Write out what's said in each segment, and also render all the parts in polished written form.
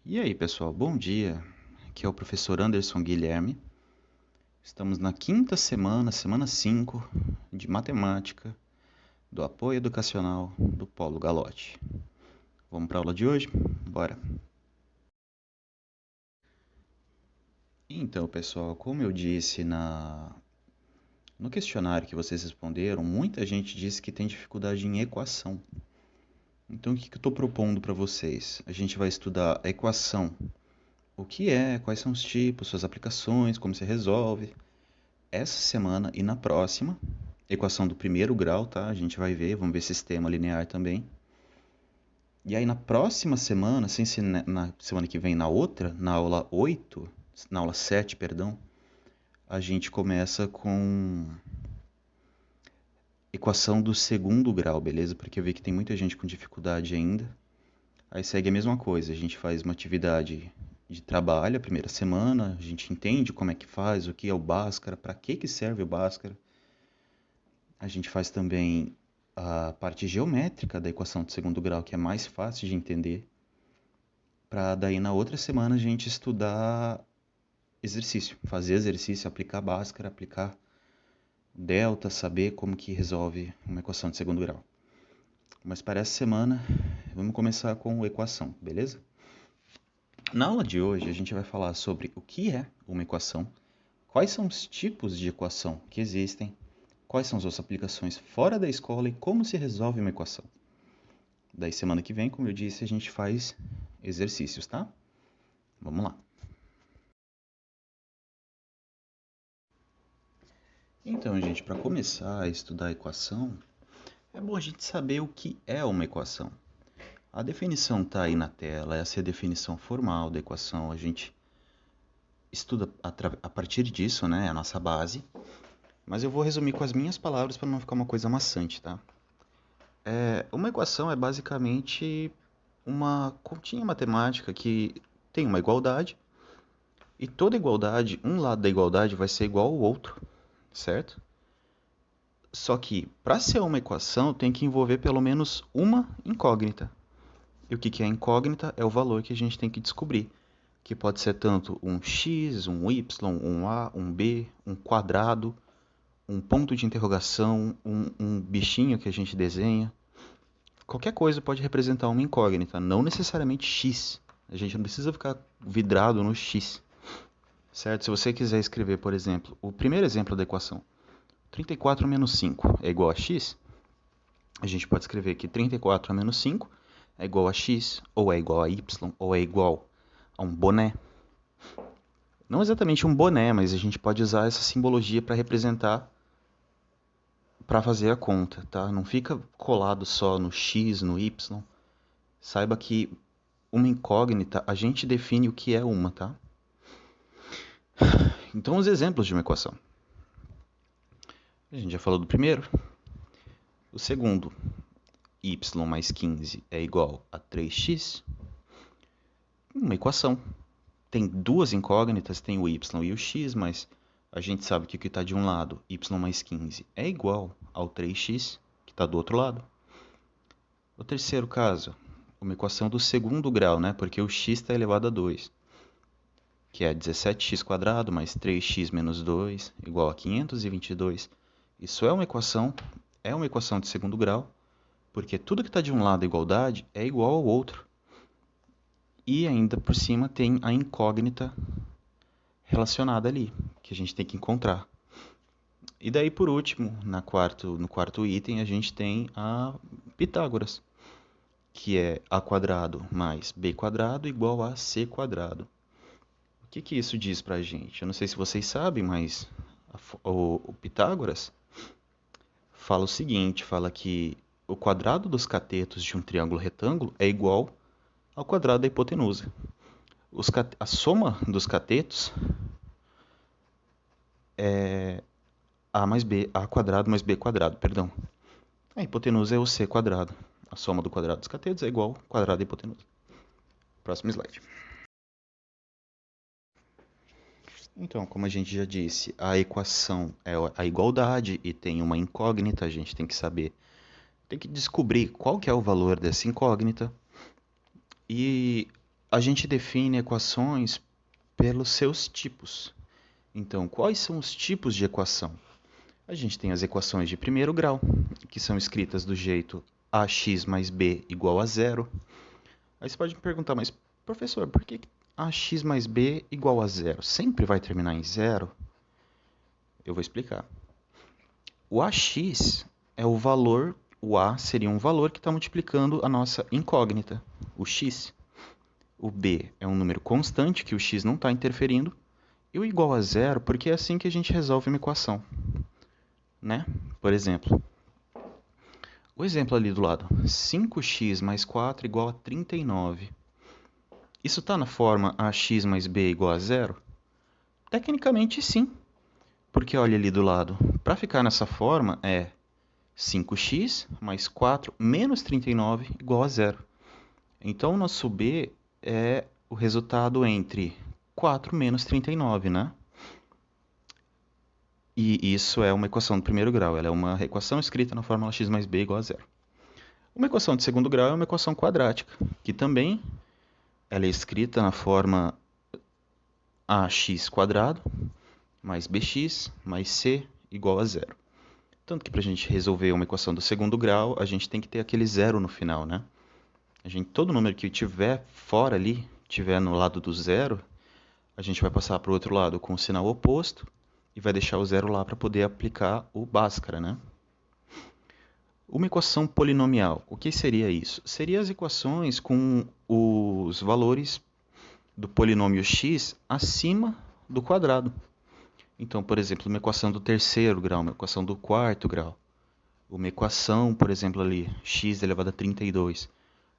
E aí, pessoal, bom dia. Aqui é o professor Anderson Guilherme. Estamos na quinta semana, semana 5, de matemática do apoio educacional do Polo Galote. Vamos para a aula de hoje? Bora! Então, pessoal, como eu disse no questionário que vocês responderam, muita gente disse que tem dificuldade em equação. Então, o que eu estou propondo para vocês? A gente vai estudar a equação. O que é, quais são os tipos, suas aplicações, como se resolve. Essa semana e na próxima, equação do primeiro grau, tá? A gente vai ver, vamos ver sistema linear também. E aí na próxima semana, sem ser na semana que vem, na outra, na aula 8, na aula 7, perdão, a gente começa com equação do segundo grau, beleza? Porque eu vi que tem muita gente com dificuldade ainda. Aí segue a mesma coisa, a gente faz uma atividade de trabalho a primeira semana, a gente entende como é que faz, o que é o Bhaskara, para que serve o Bhaskara. A gente faz também a parte geométrica da equação de segundo grau, que é mais fácil de entender, para daí na outra semana a gente estudar exercício, fazer exercício, aplicar Bhaskara, aplicar delta, saber como que resolve uma equação de segundo grau. Mas para essa semana, vamos começar com equação, beleza? Na aula de hoje a gente vai falar sobre o que é uma equação, quais são os tipos de equação que existem, quais são as suas aplicações fora da escola e como se resolve uma equação. Daí semana que vem, como eu disse, a gente faz exercícios, tá? Vamos lá. Então, gente, para começar a estudar a equação, é bom a gente saber o que é uma equação. A definição está aí na tela, essa é a definição formal da equação. A gente estuda a partir disso, né? É a nossa base. Mas eu vou resumir com as minhas palavras para não ficar uma coisa maçante, tá? Uma equação é basicamente uma continha matemática que tem uma igualdade e toda igualdade, um lado da igualdade vai ser igual ao outro, certo? Só que para ser uma equação tem que envolver pelo menos uma incógnita. E o que é incógnita é o valor que a gente tem que descobrir, que pode ser tanto um x, um y, um a, um b, um quadrado, um ponto de interrogação, um bichinho que a gente desenha. Qualquer coisa pode representar uma incógnita, não necessariamente x. A gente não precisa ficar vidrado no x, certo? Se você quiser escrever, por exemplo, o primeiro exemplo da equação, 34 menos 5 é igual a x, a gente pode escrever que 34 menos 5 é igual a x, ou é igual a y, ou é igual a um boné. Não exatamente um boné, mas a gente pode usar essa simbologia para representar, para fazer a conta, tá? Não fica colado só no x, no y. Saiba que uma incógnita, a gente define o que é uma, tá? Então, os exemplos de uma equação. A gente já falou do primeiro. O segundo, y mais 15 é igual a 3x. Uma equação. Tem duas incógnitas, tem o y e o x, mas a gente sabe que o que está de um lado, y mais 15, é igual ao 3x, que está do outro lado. O terceiro caso, uma equação do segundo grau, né? Porque o x está elevado a 2, que é 17x² mais 3x menos 2 igual a 522. Isso é uma equação de segundo grau, porque tudo que está de um lado da igualdade é igual ao outro. E ainda por cima tem a incógnita relacionada ali, que a gente tem que encontrar. E daí, por último, no quarto item, a gente tem a Pitágoras, que é a² mais b² igual a c². O que isso diz pra gente? Eu não sei se vocês sabem, mas o Pitágoras fala o seguinte, fala que o quadrado dos catetos de um triângulo retângulo é igual ao quadrado da hipotenusa. A soma dos catetos é a² mais b², perdão. A hipotenusa é o c². A soma do quadrado dos catetos é igual ao quadrado da hipotenusa. Próximo slide. Então, como a gente já disse, a equação é a igualdade e tem uma incógnita, a gente tem que saber, tem que descobrir qual que é o valor dessa incógnita. E a gente define equações pelos seus tipos. Então, quais são os tipos de equação? A gente tem as equações de primeiro grau, que são escritas do jeito ax mais b igual a zero. Aí você pode me perguntar, mas professor, por que ax mais b igual a zero? Sempre vai terminar em zero? Eu vou explicar. O ax é o valor, o a seria um valor que está multiplicando a nossa incógnita, o x. O b é um número constante que o x não está interferindo. E o igual a zero, porque é assim que a gente resolve uma equação, né? Por exemplo, o exemplo ali do lado, 5x mais 4 igual a 39. Isso está na forma ax mais b igual a zero? Tecnicamente sim, porque olha ali do lado, para ficar nessa forma é 5x mais 4 menos 39 igual a zero. Então o nosso b é o resultado entre 4 menos 39, né? E isso é uma equação do primeiro grau, ela é uma equação escrita na fórmula x mais b igual a zero. Uma equação de segundo grau é uma equação quadrática, que também ela é escrita na forma ax quadrado mais bx mais c igual a zero. Tanto que para a gente resolver uma equação do segundo grau, a gente tem que ter aquele zero no final, né? Todo número que tiver fora ali, tiver no lado do zero, a gente vai passar para o outro lado com o sinal oposto e vai deixar o zero lá para poder aplicar o Bhaskara, né? Uma equação polinomial, o que seria isso? Seria as equações com os valores do polinômio x acima do quadrado. Então, por exemplo, uma equação do terceiro grau, uma equação do quarto grau, uma equação, por exemplo, ali, x elevado a 32,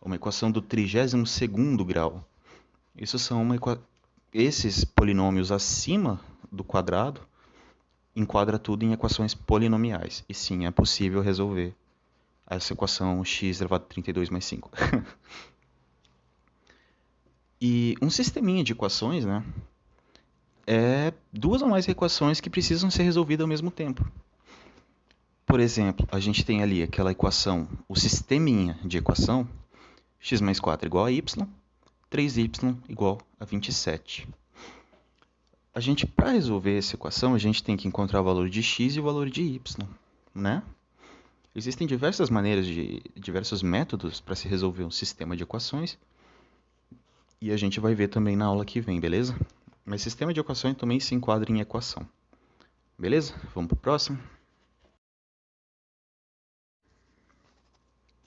uma equação do 32º grau. Esses polinômios acima do quadrado enquadra tudo em equações polinomiais. E sim, é possível resolver essa equação x elevado a 32 mais 5. E um sisteminha de equações, né, é duas ou mais equações que precisam ser resolvidas ao mesmo tempo. Por exemplo, a gente tem ali aquela equação, o sisteminha de equação, x mais 4 igual a y, 3y igual a 27. Para resolver essa equação, a gente tem que encontrar o valor de x e o valor de y, né? Existem diversas maneiras, diversos métodos para se resolver um sistema de equações, e a gente vai ver também na aula que vem, beleza? Mas sistema de equações também se enquadra em equação. Beleza? Vamos para o próximo?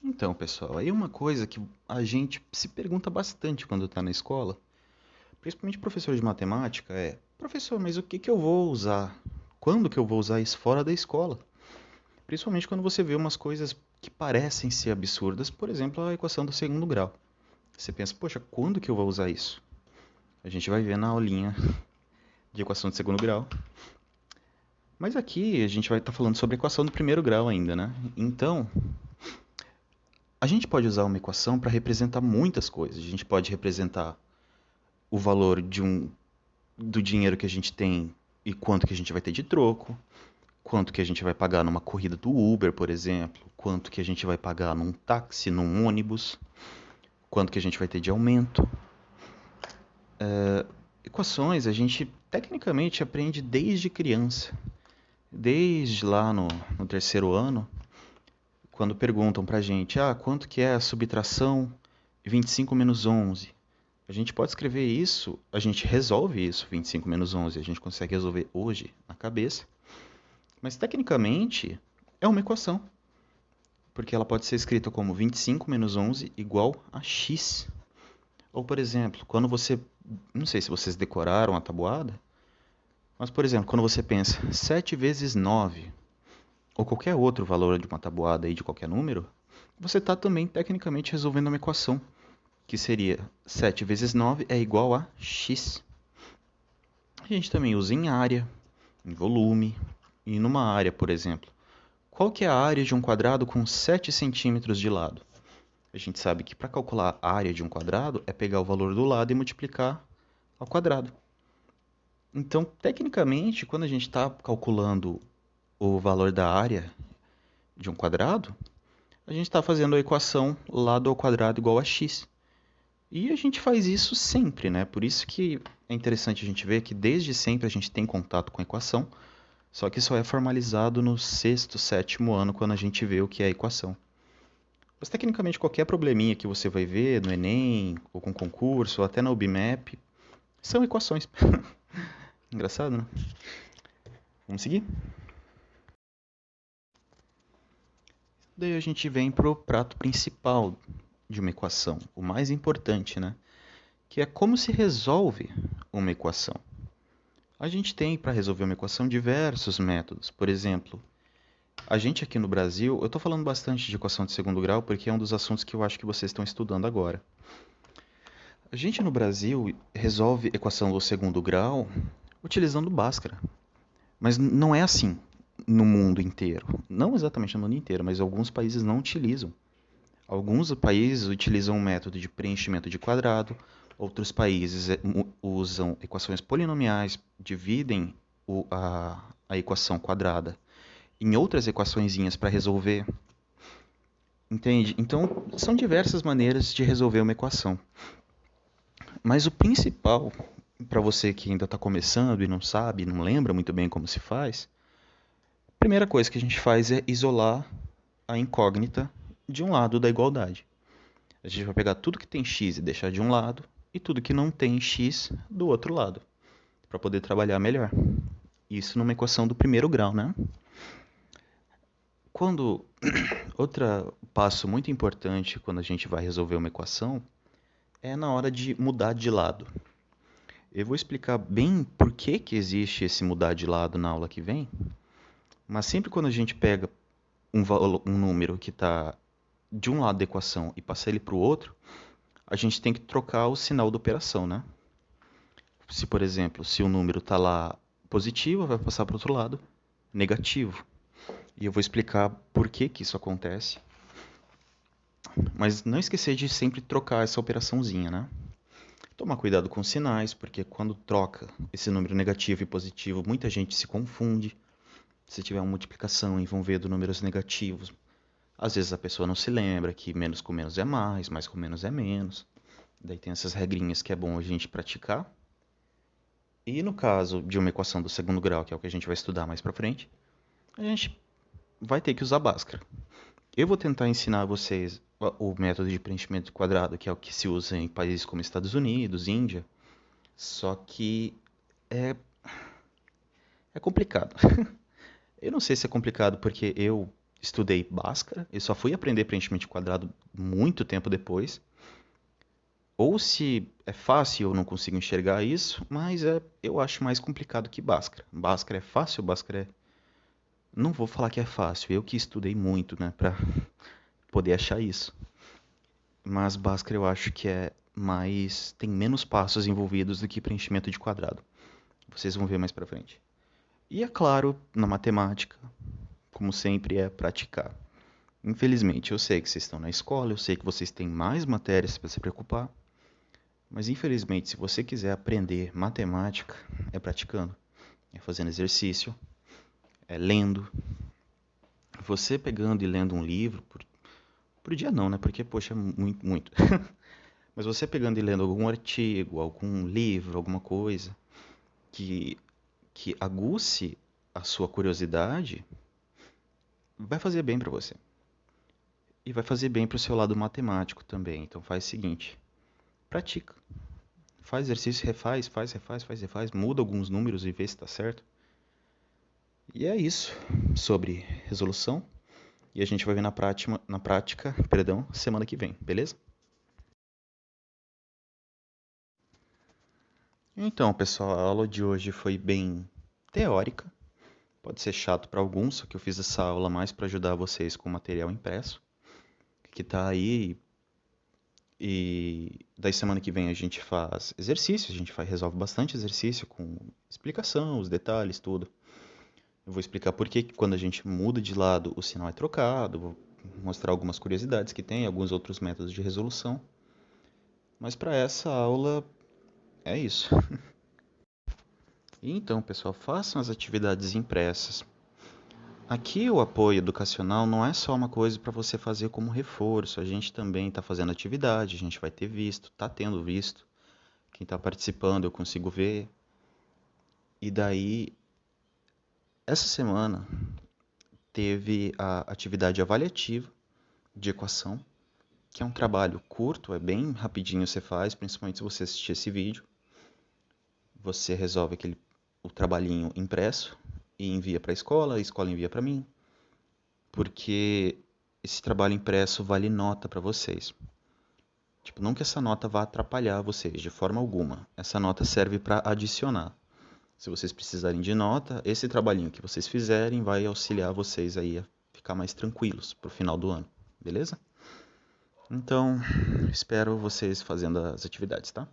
Então, pessoal, aí uma coisa que a gente se pergunta bastante quando está na escola, principalmente professor de matemática, é: professor, mas o que eu vou usar? Quando que eu vou usar isso fora da escola? Principalmente quando você vê umas coisas que parecem ser absurdas, por exemplo, a equação do segundo grau. Você pensa, poxa, quando que eu vou usar isso? A gente vai ver na aulinha de equação de segundo grau. Mas aqui a gente vai estar falando sobre a equação do primeiro grau ainda, né? Então, a gente pode usar uma equação para representar muitas coisas. A gente pode representar o valor do dinheiro que a gente tem e quanto que a gente vai ter de troco, quanto que a gente vai pagar numa corrida do Uber, por exemplo, quanto que a gente vai pagar num táxi, num ônibus, quanto que a gente vai ter de aumento. Equações a gente tecnicamente aprende desde criança. Desde lá no terceiro ano, quando perguntam pra gente, quanto que é a subtração 25 menos 11? A gente pode escrever isso, a gente resolve isso, 25 menos 11, a gente consegue resolver hoje na cabeça. Mas tecnicamente é uma equação, porque ela pode ser escrita como 25 menos 11 igual a x. Ou, por exemplo, quando você, não sei se vocês decoraram a tabuada, mas, por exemplo, quando você pensa 7 vezes 9, ou qualquer outro valor de uma tabuada aí de qualquer número, você está também tecnicamente resolvendo uma equação, que seria 7 vezes 9 é igual a x. A gente também usa em área, em volume, e numa área, por exemplo. Qual que é a área de um quadrado com 7 centímetros de lado? A gente sabe que para calcular a área de um quadrado é pegar o valor do lado e multiplicar ao quadrado. Então, tecnicamente, quando a gente está calculando o valor da área de um quadrado, a gente está fazendo a equação lado ao quadrado igual a x. E a gente faz isso sempre, né? Por isso que é interessante a gente ver que desde sempre a gente tem contato com a equação, só que só é formalizado no sexto, sétimo ano quando a gente vê o que é a equação. Mas tecnicamente qualquer probleminha que você vai ver no Enem, ou com concurso, ou até na UBMAP, são equações. Engraçado, né? Vamos seguir? Daí a gente vem pro prato principal de uma equação, o mais importante, né? Que é como se resolve uma equação. A gente tem para resolver uma equação diversos métodos. Por exemplo, a gente aqui no Brasil, eu estou falando bastante de equação de segundo grau porque é um dos assuntos que eu acho que vocês estão estudando agora. A gente no Brasil resolve equação do segundo grau utilizando Bhaskara. Mas não é assim no mundo inteiro. Não exatamente no mundo inteiro, mas alguns países não utilizam. Alguns países utilizam um método de preenchimento de quadrado, outros países usam equações polinomiais, dividem a equação quadrada em outras equaçõezinhas para resolver. Entende? Então, são diversas maneiras de resolver uma equação. Mas o principal, para você que ainda está começando e não sabe, não lembra muito bem como se faz, a primeira coisa que a gente faz é isolar a incógnita de um lado da igualdade. A gente vai pegar tudo que tem x e deixar de um lado, e tudo que não tem x do outro lado, para poder trabalhar melhor. Isso numa equação do primeiro grau, né? Quando outro passo muito importante quando a gente vai resolver uma equação é na hora de mudar de lado. Eu vou explicar bem por que que existe esse mudar de lado na aula que vem, mas sempre quando a gente pega um número que está de um lado da equação e passa ele para o outro, a gente tem que trocar o sinal da operação, né? Se, por exemplo, se o número está lá positivo, vai passar para o outro lado negativo. E eu vou explicar por que que isso acontece. Mas não esquecer de sempre trocar essa operaçãozinha, né? Tomar cuidado com os sinais, porque quando troca esse número negativo e positivo, muita gente se confunde. Se tiver uma multiplicação envolvendo números negativos, às vezes a pessoa não se lembra que menos com menos é mais com menos é menos. Daí tem essas regrinhas que é bom a gente praticar. E no caso de uma equação do segundo grau, que é o que a gente vai estudar mais pra frente, a gente vai ter que usar Bhaskara. Eu vou tentar ensinar a vocês o método de preenchimento de quadrado, que é o que se usa em países como Estados Unidos, Índia, só que é, é complicado. Eu não sei se é complicado porque eu estudei Bhaskara e só fui aprender preenchimento de quadrado muito tempo depois, ou se é fácil e eu não consigo enxergar isso, mas eu acho mais complicado que Bhaskara. Bhaskara é fácil, Bhaskara é... Não vou falar que é fácil, eu que estudei muito, né, pra poder achar isso. Mas Bhaskara eu acho que é mais... tem menos passos envolvidos do que preenchimento de quadrado. Vocês vão ver mais pra frente. E é claro, na matemática, como sempre, é praticar. Infelizmente, eu sei que vocês estão na escola, eu sei que vocês têm mais matérias para se preocupar, mas infelizmente, se você quiser aprender matemática, é praticando, é fazendo exercício, é lendo. Você pegando e lendo um livro, por dia não, né? Porque, poxa, é muito, muito. Mas você pegando e lendo algum artigo, algum livro, alguma coisa que, que aguce a sua curiosidade, vai fazer bem para você. E vai fazer bem para o seu lado matemático também. Então faz o seguinte, pratica. Faz exercício, refaz, refaz, muda alguns números e vê se está certo. E é isso sobre resolução. E a gente vai ver na prática, semana que vem, beleza? Então, pessoal, a aula de hoje foi bem teórica. Pode ser chato para alguns, só que eu fiz essa aula mais para ajudar vocês com o material impresso, que está aí. E daí semana que vem a gente faz exercício, resolve bastante exercício com explicação, os detalhes, tudo. Eu vou explicar por que quando a gente muda de lado o sinal é trocado, vou mostrar algumas curiosidades que tem, alguns outros métodos de resolução. Mas para essa aula é isso. E então, pessoal, façam as atividades impressas. Aqui o apoio educacional não é só uma coisa para você fazer como reforço, a gente também está fazendo atividade, a gente vai ter visto, está tendo visto. Quem está participando eu consigo ver. E daí, essa semana teve a atividade avaliativa de equação, que é um trabalho curto, é bem rapidinho você faz, principalmente se você assistir esse vídeo. Você resolve o trabalhinho impresso e envia para a escola envia para mim, porque esse trabalho impresso vale nota para vocês. Tipo, não que essa nota vá atrapalhar vocês de forma alguma. Essa nota serve para adicionar. Se vocês precisarem de nota, esse trabalhinho que vocês fizerem vai auxiliar vocês aí a ficar mais tranquilos pro final do ano, beleza? Então, espero vocês fazendo as atividades, tá?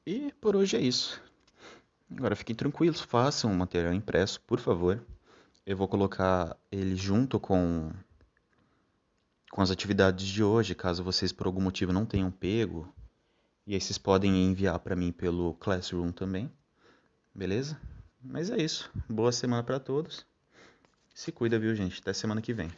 E por hoje é isso. Agora fiquem tranquilos, façam o material impresso, por favor. Eu vou colocar ele junto com as atividades de hoje, caso vocês por algum motivo não tenham pego. E aí vocês podem enviar para mim pelo Classroom também, beleza? Mas é isso. Boa semana para todos. Se cuida, viu, gente? Até semana que vem.